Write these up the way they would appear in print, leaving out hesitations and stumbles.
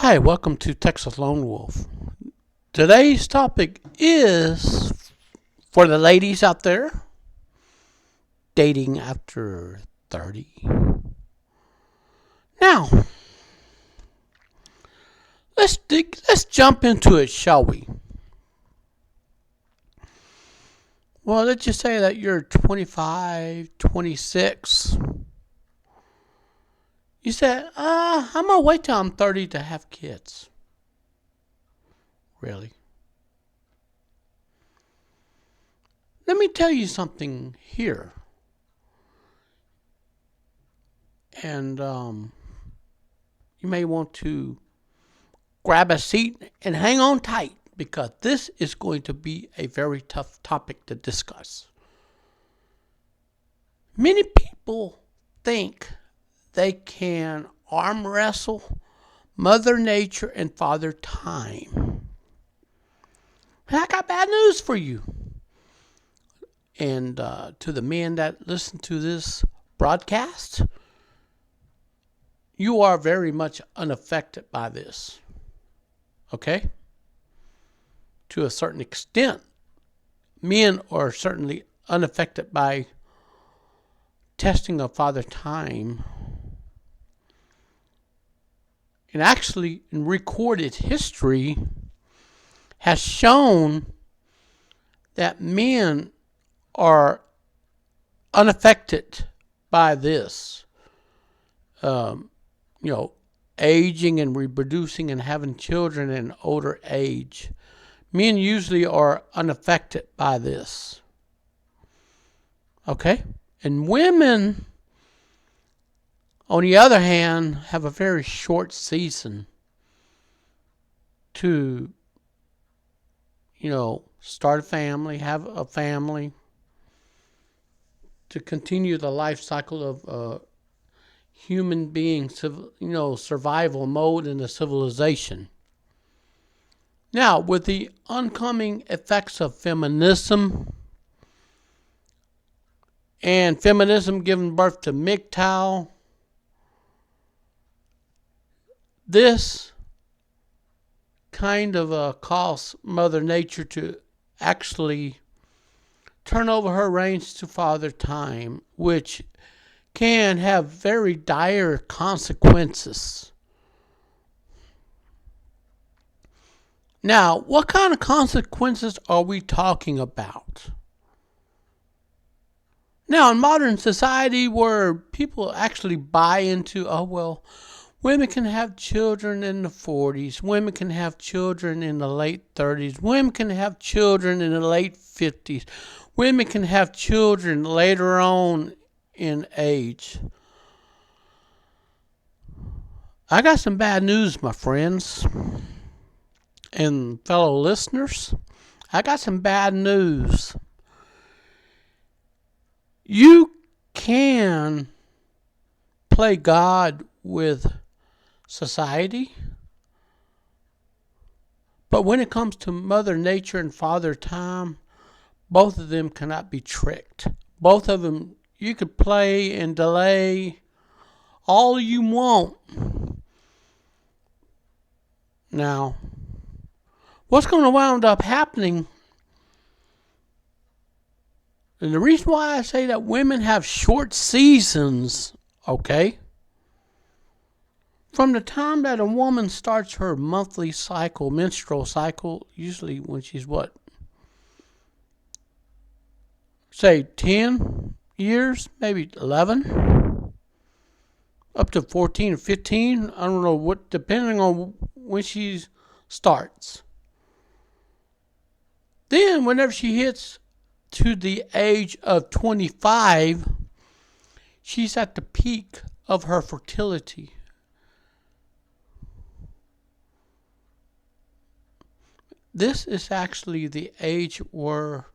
Hi, welcome to Texas Lone Wolf. Today's topic is for the ladies out there dating after 30. Now, let's jump into it, shall we? Well, let's just say that you're 25, 26. You said, I'm going to wait till I'm 30 to have kids. Really? Let me tell you something here. And you may want to grab a seat and hang on tight because this is going to be a very tough topic to discuss. Many people think they can arm wrestle Mother Nature and Father Time. And I got bad news for you. And to the men that listen to this broadcast, you are very much unaffected by this. Okay? To a certain extent, men are certainly unaffected by testing of Father Time. And actually, in recorded history, has shown that men are unaffected by this. Aging and reproducing and having children in older age. Men usually are unaffected by this. Okay? And women, on the other hand, have a very short season to, start a family, have a family, to continue the life cycle of human being, survival mode in a civilization. Now, with the oncoming effects of feminism, and feminism giving birth to MGTOW, this kind of caused Mother Nature to actually turn over her reins to Father Time, which can have very dire consequences. Now, what kind of consequences are we talking about? Now, in modern society where people actually buy into, women can have children in the 40s, women can have children in the late 30s, women can have children in the late 50s, women can have children later on in age. I got some bad news, my friends and fellow listeners. I got some bad news. You can play God with society, but when it comes to Mother Nature and Father Time, both of them cannot be tricked. Both of them, you could play and delay all you want. Now, what's going to wind up happening, and the reason why I say that women have short seasons, okay, from the time that a woman starts her monthly cycle, menstrual cycle, usually when she's say 10 years, maybe 11, up to 14 or 15, I don't know what, depending on when she starts. Then whenever she hits to the age of 25, she's at the peak of her fertility. This is actually the age where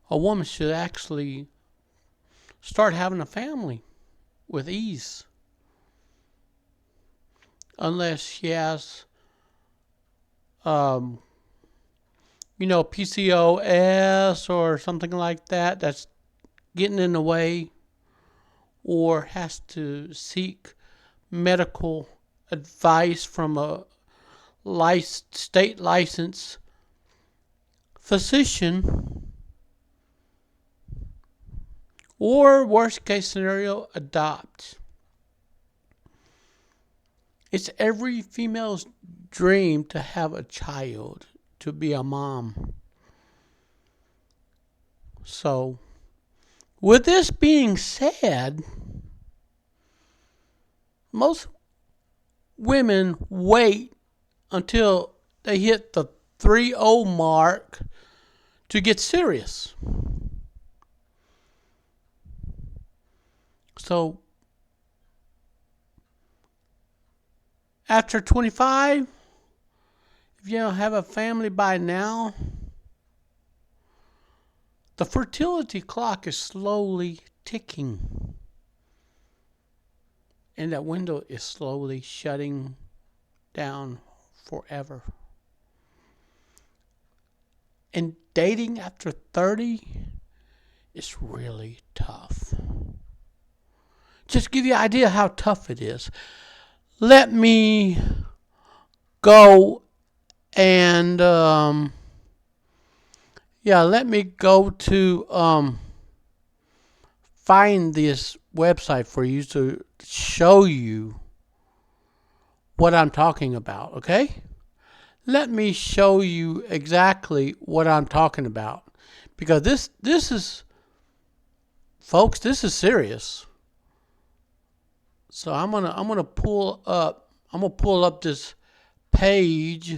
a woman should actually start having a family with ease. Unless she has, PCOS or something like that that's getting in the way, or has to seek medical advice from a state licensed physician, or worst case scenario, adopt. It's every female's dream to have a child, to be a mom. So, with this being said, most women wait until they hit the 3-0 mark to get serious. So, after 25, if you don't have a family by now, the fertility clock is slowly ticking. And that window is slowly shutting down forever. And dating after 30 is really tough. Just to give you an idea how tough it is, let me go and let me go to find this website for you to show you what I'm talking about, okay? Let me show you exactly what I'm talking about, because this is, folks, this is serious. So I'm gonna pull up this page.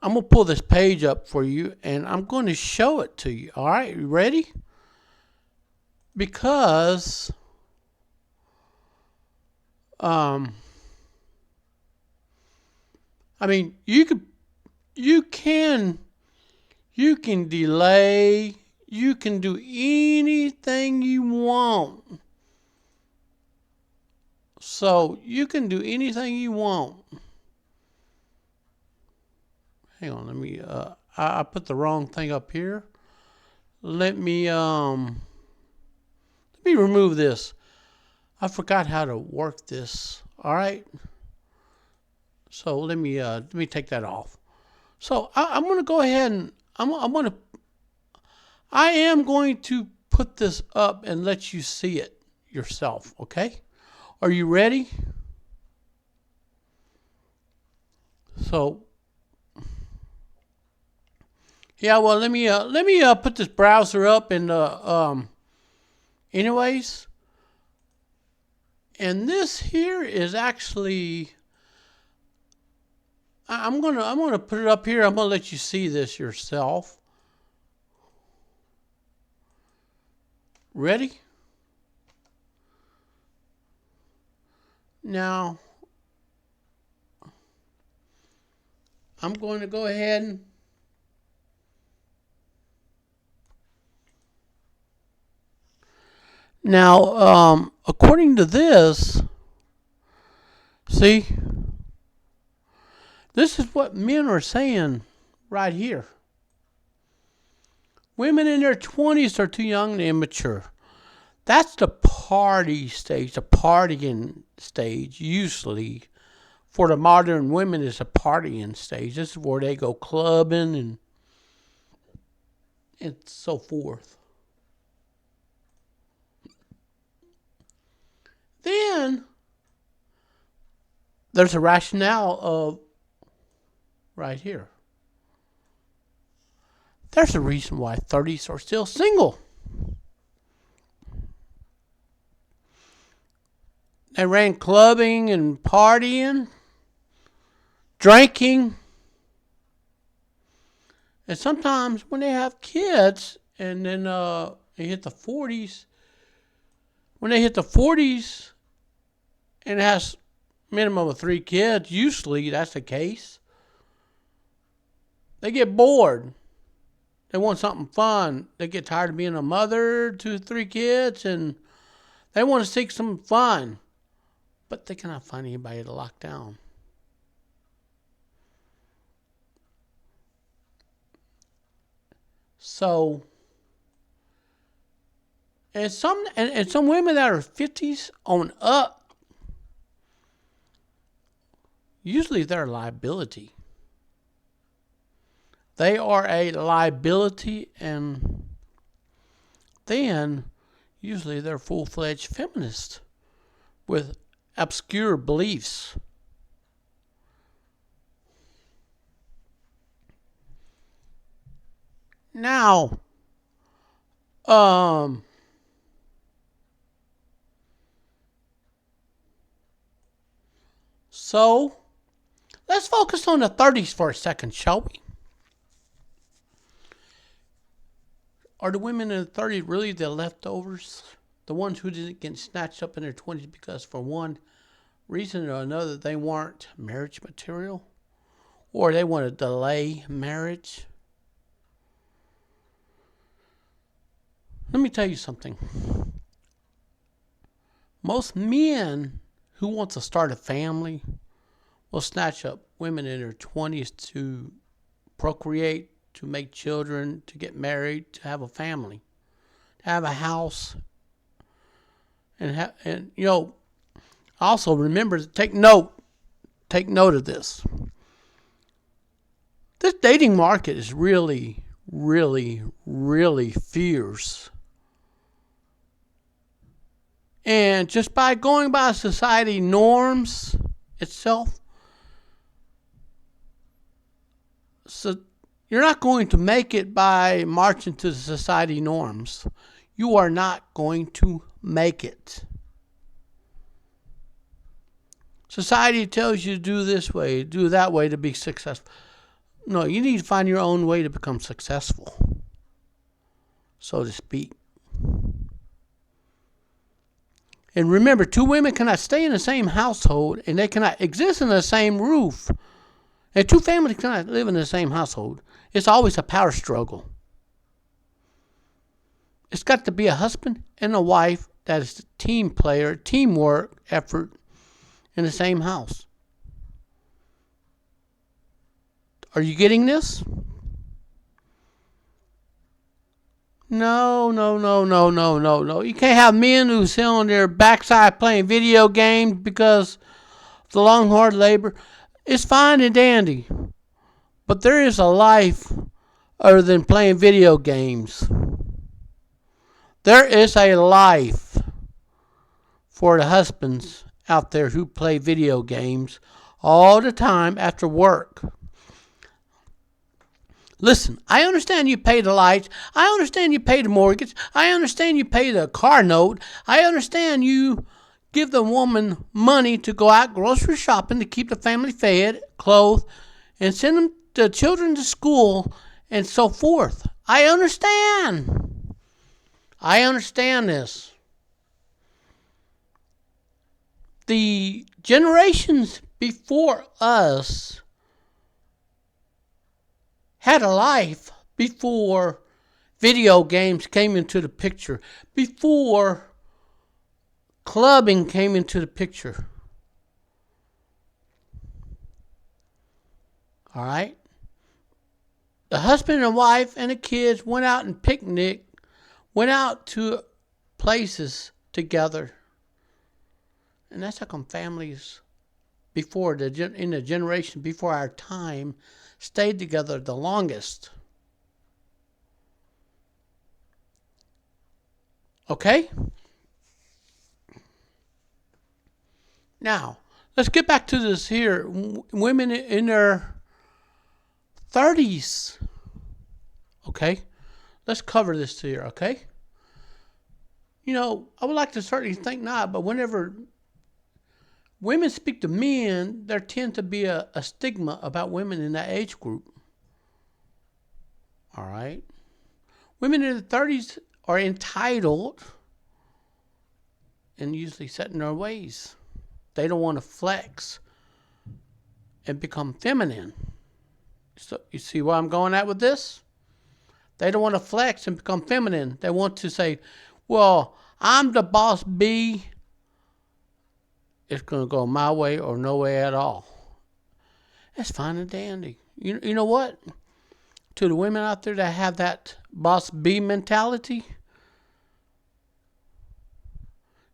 I'm gonna pull this page up for you, and I'm going to show it to you. All right, you ready? Because I mean, you can delay, you can do anything you want. So you can do anything you want. Hang on, let me I put the wrong thing up here. Let me remove this. I forgot how to work this. All right. So let me take that off. So I'm going to go ahead and I am going to put this up and let you see it yourself. Okay? Are you ready? So yeah, well, let me put this browser up and anyways. And this here is actually, I'm gonna put it up here. I'm gonna let you see this yourself. Ready? Now, I'm going to go ahead and now, according to this, see, this is what men are saying right here. Women in their 20s are too young and immature. That's the party stage, the partying stage. Usually, for the modern women, is a partying stage. This is where they go clubbing and so forth. Then there's a rationale of right here. There's a reason why 30s are still single. They ran clubbing and partying, drinking. And sometimes when they have kids and then they hit the 40s, when they hit the 40s and it has minimum of 3 kids, usually that's the case, they get bored. They want something fun. They get tired of being a mother to 3 kids and they want to seek some fun. But they cannot find anybody to lock down. So, and some women that are 50s on up, usually they're a liability. They are a liability, and then usually they're full-fledged feminists with obscure beliefs. Now, so let's focus on the 30s for a second, shall we? Are the women in the 30s really the leftovers? The ones who didn't get snatched up in their 20s because for one reason or another they weren't marriage material? Or they want to delay marriage? Let me tell you something. Most men who want to start a family will snatch up women in their 20s to procreate, to make children, to get married, to have a family, to have a house. And also remember to take note of this. This dating market is really, really, really fierce. And just by going by society norms itself, so you're not going to make it by marching to the society norms. You are not going to make it. Society tells you to do this way, do that way to be successful. No, you need to find your own way to become successful, so to speak. And remember, two women cannot stay in the same household, and they cannot exist in the same roof. And two families cannot live in the same household. It's always a power struggle. It's got to be a husband and a wife that is a team player, teamwork effort in the same house. Are you getting this? No. You can't have men who sit on their backside playing video games because of the long, hard labor. It's fine and dandy. But there is a life other than playing video games. There is a life for the husbands out there who play video games all the time after work. Listen, I understand you pay the lights. I understand you pay the mortgage. I understand you pay the car note. I understand you give the woman money to go out grocery shopping to keep the family fed, clothed, and send the children to school and so forth. I understand. I understand this. The generations before us had a life before video games came into the picture, before clubbing came into the picture. All right? The husband and wife and the kids went out and picnicked, went out to places together. And that's how come families before in the generation before our time stayed together the longest. Okay? Now, let's get back to this here. Women in their 30s. Okay? Let's cover this here, okay? I would like to certainly think not, but whenever women speak to men, there tends to be a stigma about women in that age group. All right? Women in their 30s are entitled and usually set in their ways. They don't want to flex and become feminine. So you see where I'm going at with this? They don't want to flex and become feminine. They want to say, well, I'm the boss bee. It's going to go my way or no way at all. That's fine and dandy. You know what? To the women out there that have that boss bee mentality,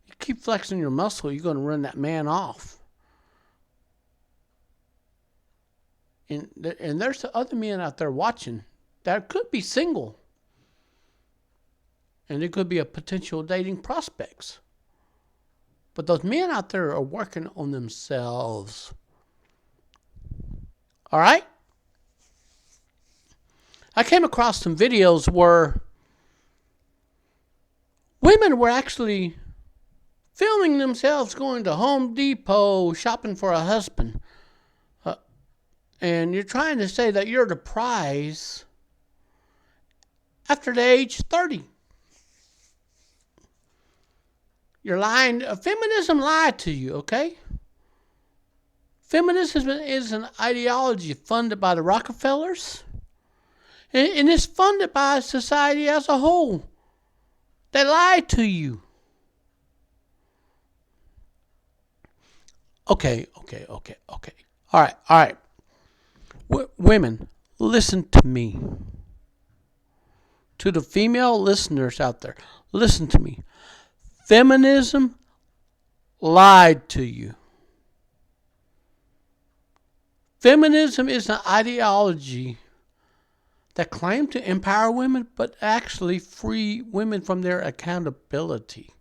you keep flexing your muscle, you're going to run that man off. And there's other men out there watching that could be single. And it could be a potential dating prospects. But those men out there are working on themselves. All right? I came across some videos where women were actually filming themselves going to Home Depot shopping for a husband. And you're trying to say that you're the prize after the age 30. You're lying. Feminism lied to you, okay? Feminism is an ideology funded by the Rockefellers. And it's funded by society as a whole. They lied to you. Okay. All right. Women, listen to me. To the female listeners out there, listen to me. Feminism lied to you. Feminism is an ideology that claimed to empower women, but actually free women from their accountability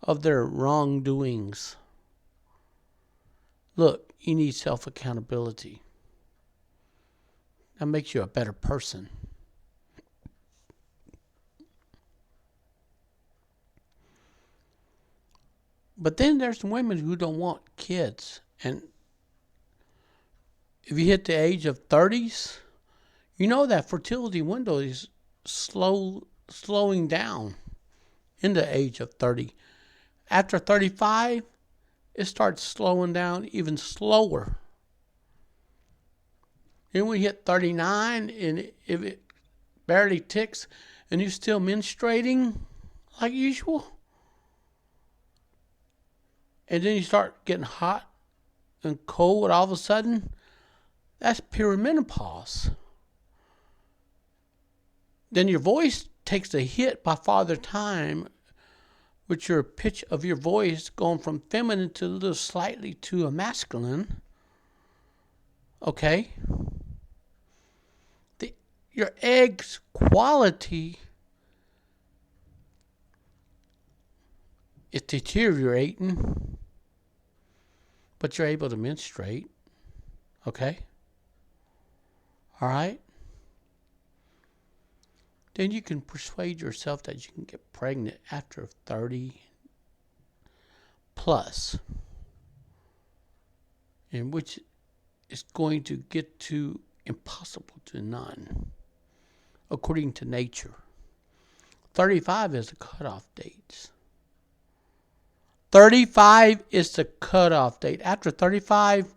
of their wrongdoings. Look, you need self-accountability. That makes you a better person. But then there's women who don't want kids. And if you hit the age of 30s, you know that fertility window is slowing down in the age of 30. After 35, it starts slowing down even slower. Then when you hit 39, and if it barely ticks, and you're still menstruating like usual, and then you start getting hot and cold all of a sudden, that's perimenopause. Then your voice takes a hit by Father Time, with your pitch of your voice going from feminine to a little slightly to a masculine. Okay? Your egg's quality is deteriorating, but you're able to menstruate. Okay? All right? Then you can persuade yourself that you can get pregnant after 30 plus, in which is going to get to impossible to none, according to nature. 35 is the cutoff date. 35 is the cutoff date. After 35,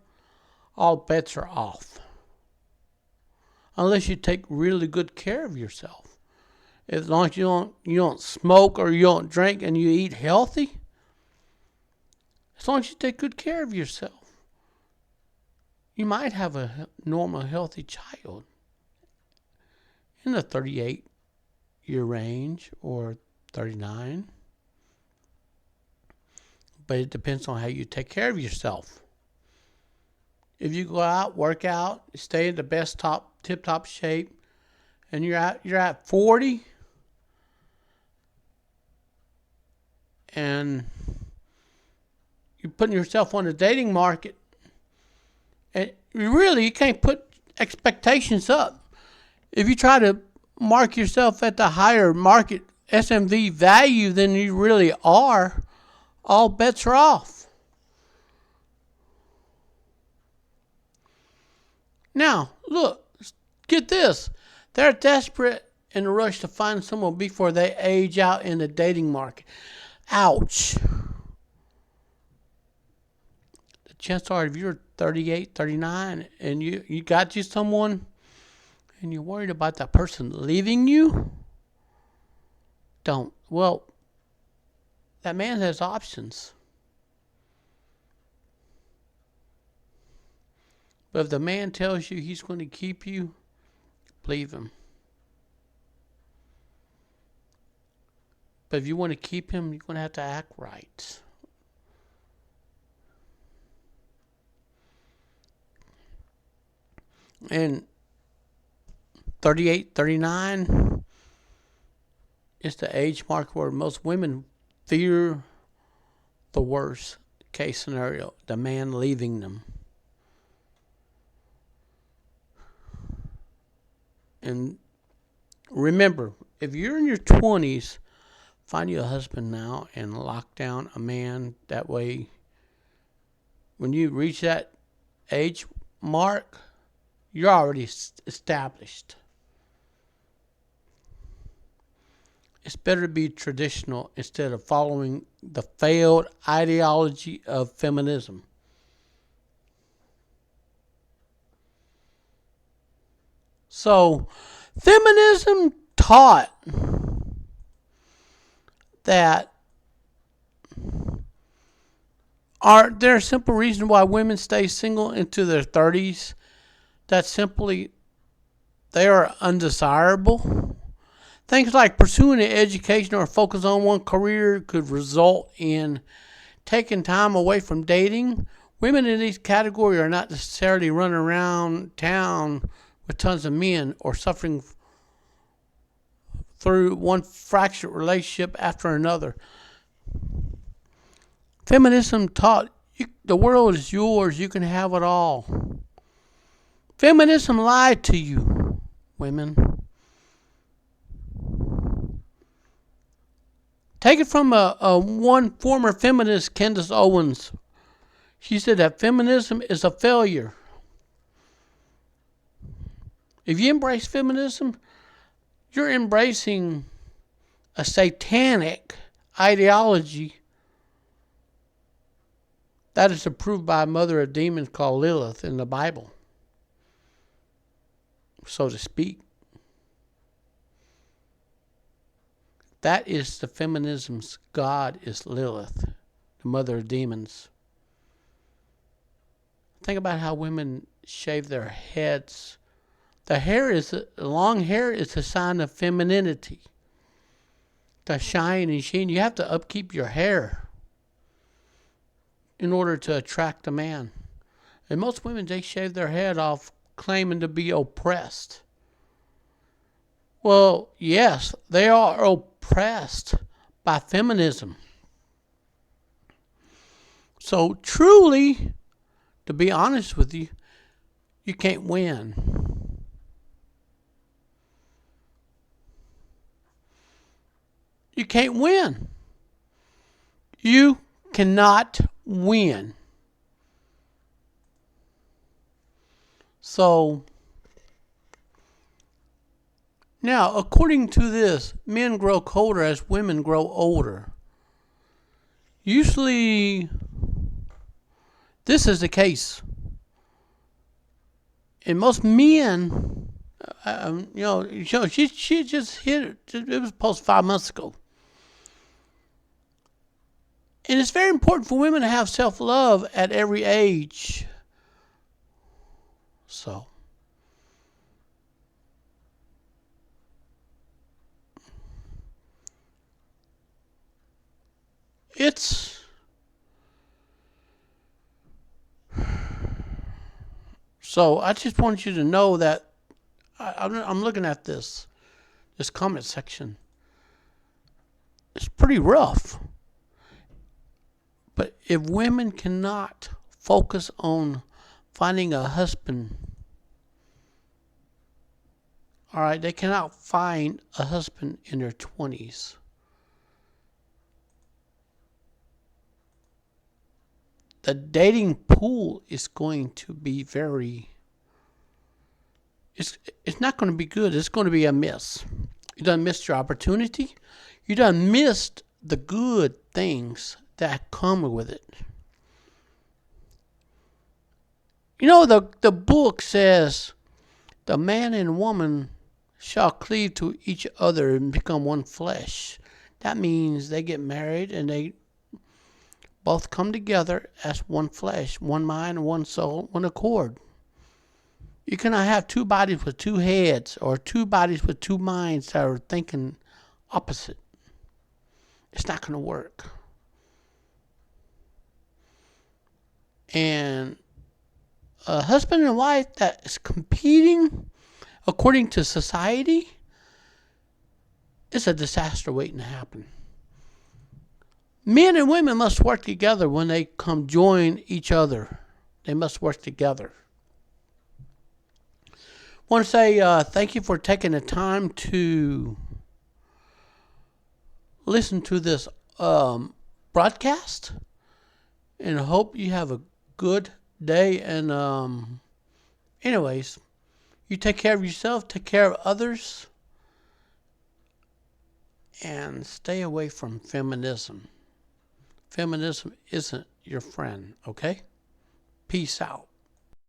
all bets are off. Unless you take really good care of yourself. As long as you don't smoke or you don't drink and you eat healthy, as long as you take good care of yourself, you might have a normal, healthy child in the 38-year range or 39. But it depends on how you take care of yourself. If you go out, work out, stay in the best tip-top shape, and you're at 40, and you're putting yourself on the dating market, and you can't put expectations up. If you try to mark yourself at the higher market SMV value than you really are, all bets are off. Now, look, get this. They're desperate in a rush to find someone before they age out in the dating market. Ouch. The chances are if you're 38, 39, and you got you someone, and you're worried about that person leaving you, don't. Well, that man has options. But if the man tells you he's going to keep you, believe him. But if you want to keep him, you're going to have to act right. And 38, 39 is the age mark where most women fear the worst case scenario, the man leaving them. And remember, if you're in your 20s, find you a husband now and lock down a man. That way, when you reach that age mark, you're already established. It's better to be traditional instead of following the failed ideology of feminism. So, feminism taught that there are simple reasons why women stay single into their 30s. That simply they are undesirable. Things like pursuing an education or focus on one career could result in taking time away from dating. Women in these categories are not necessarily running around town with tons of men or suffering through one fractured relationship after another. Feminism taught the world is yours, you can have it all. Feminism lied to you, women. Take it from one former feminist, Candace Owens. She said that feminism is a failure. If you embrace feminism, you're embracing a satanic ideology that is approved by a mother of demons called Lilith in the Bible, so to speak. That is the feminism's God is Lilith, the mother of demons. Think about how women shave their heads. Long hair is a sign of femininity. The shine and sheen. You have to upkeep your hair in order to attract a man. And most women, they shave their head off claiming to be oppressed. Well, yes, they are oppressed by feminism. So truly, to be honest with you, you can't win. You can't win. You cannot win. So, now, according to this, men grow colder as women grow older. Usually, this is the case. And most men, she just hit it. It was posted 5 months ago. And it's very important for women to have self-love at every age. So, so I just want you to know that I'm looking at this comment section. It's pretty rough. But if women cannot focus on finding a husband, all right, they cannot find a husband in their 20s. The dating pool is going to be it's not going to be good. It's going to be a miss. You done missed your opportunity. You done missed the good things that come with it. You know, the book says the man and woman shall cleave to each other and become one flesh. That means they get married and they both come together as one flesh, one mind, one soul, one accord. You cannot have two bodies with two heads or two bodies with two minds that are thinking opposite. It's not going to work. And a husband and wife that is competing according to society, it's a disaster waiting to happen. Men and women must work together when they come join each other. They must work together. I want to say thank you for taking the time to listen to this broadcast, and I hope you have a good day. And anyways, you take care of yourself, take care of others, and stay away from feminism. Feminism isn't your friend, okay? Peace out.